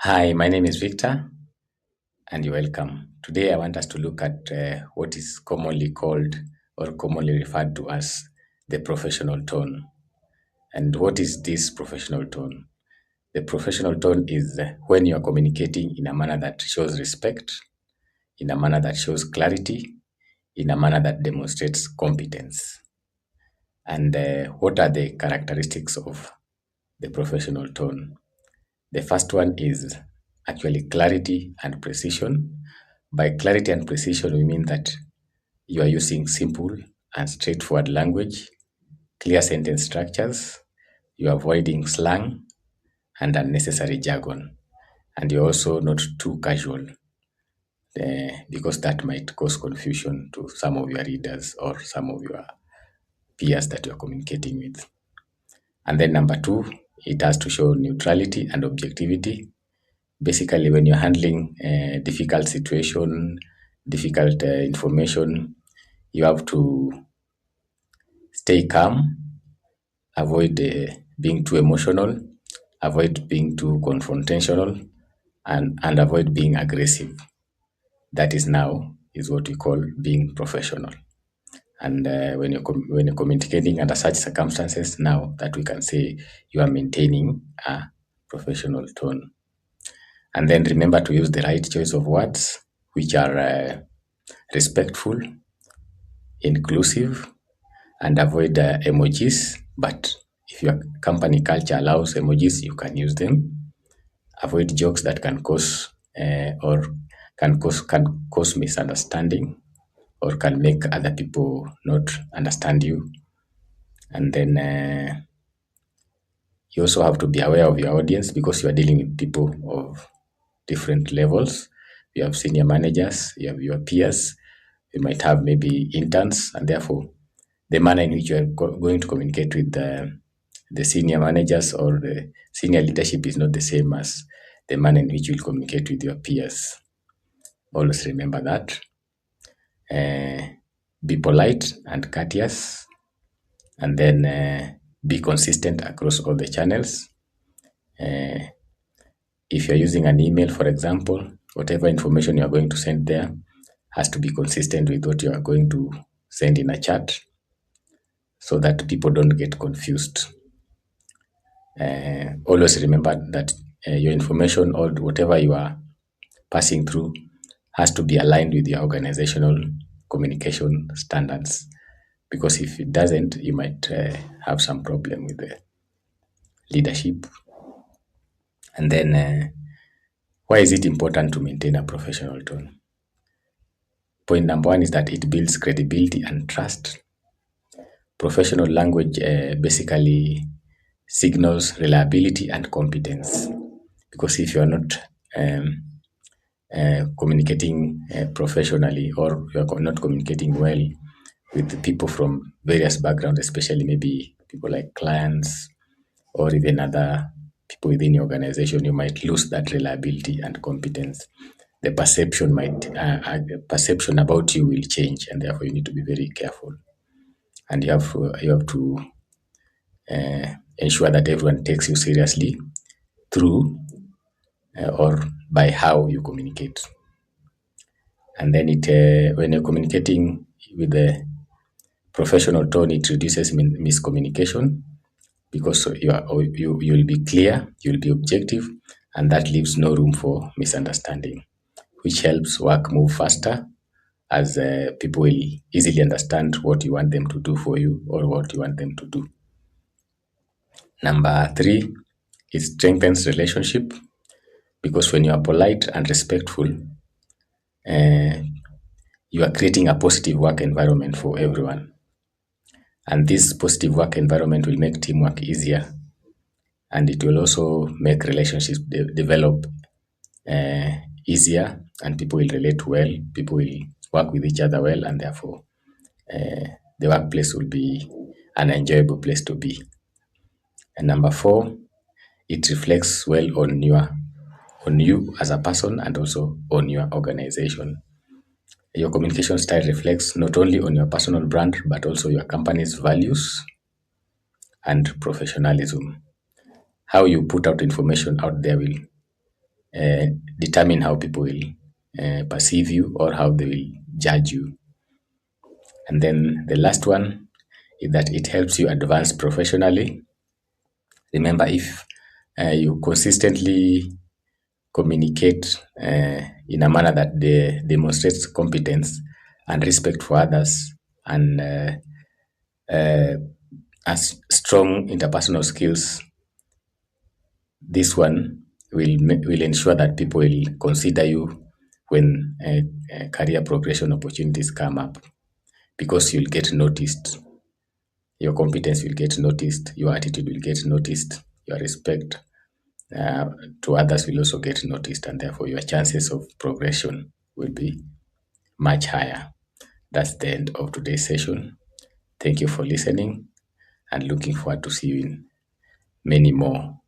Hi, my name is Victor, and you're welcome. Today, I want us to look at what is commonly called or commonly referred to as the professional tone. And what is this professional tone? The professional tone is when you are communicating in a manner that shows respect, in a manner that shows clarity, in a manner that demonstrates competence. And what are the characteristics of the professional tone? The first one is actually clarity and precision. By clarity and precision, we mean that you are using simple and straightforward language, clear sentence structures, you're avoiding slang and unnecessary jargon, and you're also not too casual because that might cause confusion to some of your readers or some of your peers that you're communicating with. And then number two, it has to show neutrality and objectivity. Basically, when you're handling difficult situation, difficult information, you have to stay calm, avoid being too emotional, avoid being too confrontational, and avoid being aggressive. That is now is what we call being professional. And when you're communicating under such circumstances, now that we can say you are maintaining a professional tone. And then remember to use the right choice of words, which are respectful, inclusive, and avoid emojis. But if your company culture allows emojis, you can use them. Avoid jokes that can cause or can cause misunderstanding or can make other people not understand you. And then you also have to be aware of your audience because you are dealing with people of different levels. You have senior managers, you have your peers, you might have maybe interns, and therefore the manner in which you are going to communicate with the senior managers or the senior leadership is not the same as the manner in which you will communicate with your peers. Always remember that. Uh, be polite and courteous, and then be consistent across all the channels. Uh, if you're using an email, for example, whatever information you are going to send there has to be consistent with what you are going to send in a chat so that people don't get confused. Always remember that your information or whatever you are passing through has to be aligned with your organizational communication standards. Because if it doesn't, you might have some problem with the leadership. And then, why is it important to maintain a professional tone? Point number one is that it builds credibility and trust. Professional language basically signals reliability and competence. Because if you are not communicating professionally or you are not communicating well with the people from various backgrounds, especially maybe people like clients or even other people within your organization, you might lose that reliability and competence. The perception about you will change, and therefore you need to be very careful. And you have to ensure that everyone takes you seriously through or by how you communicate. And then when you're communicating with the professional tone, it reduces miscommunication because you will be clear, you'll be objective, and that leaves no room for misunderstanding, which helps work move faster as people will easily understand what you want them to do for you or what you want them to do. Number three, it strengthens relationship because when you are polite and respectful, uh, you are creating a positive work environment for everyone. And this positive work environment will make teamwork easier and it will also make relationships develop uh, easier and people will relate well, people will work with each other well, and therefore the workplace will be an enjoyable place to be. And number four, it reflects well on you as a person and also on your organization. Your communication style reflects not only on your personal brand but also your company's values and professionalism. How you put out information out there will uh, determine how people will perceive you or how they will judge you. And then the last one is that it helps you advance professionally. Remember, if you consistently communicate in a manner that demonstrates competence and respect for others, and as strong interpersonal skills, this one will ensure that people will consider you when career progression opportunities come up, because you'll get noticed. Your competence will get noticed, your attitude will get noticed, your respect uh, to others will also get noticed, and therefore your chances of progression will be much higher. That's the end of today's session. Thank you for listening, and looking forward to see you in many more